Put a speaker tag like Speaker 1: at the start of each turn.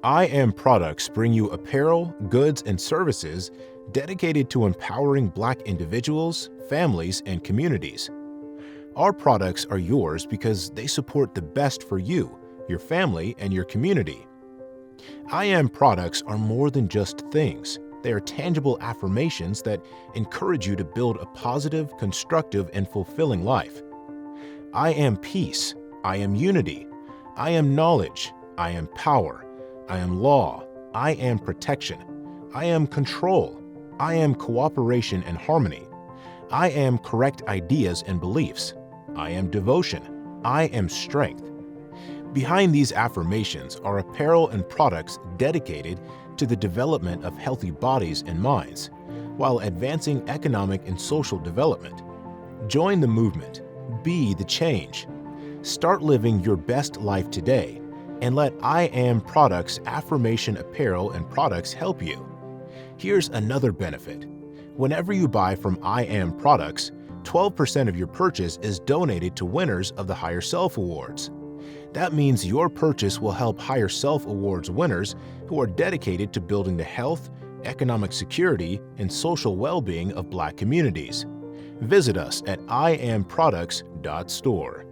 Speaker 1: IAmProducts bring you apparel, goods, and services dedicated to empowering Black individuals, families, and communities. Our products are yours because they support the best for you, your family, and your community. IAmProducts are more than just things. They are tangible affirmations that encourage you to build a positive, constructive, and fulfilling life. I am peace. I am unity. I am knowledge. I am power. I am law. I am protection. I am control. I am cooperation and harmony. I am correct ideas and beliefs. I am devotion. I am strength. Behind these affirmations are apparel and products dedicated to the development of healthy bodies and minds, while advancing economic and social development. Join the movement. Be the change. Start living your best life today, and let IAmProducts affirmation apparel and products help you. Here's another benefit. Whenever you buy from IAmProducts, 12% of your purchase is donated to winners of the Higher Self Awards. That means your purchase will help Higher Self Awards winners who are dedicated to building the health, economic security, and social well-being of Black communities. Visit us at IAmProducts.store.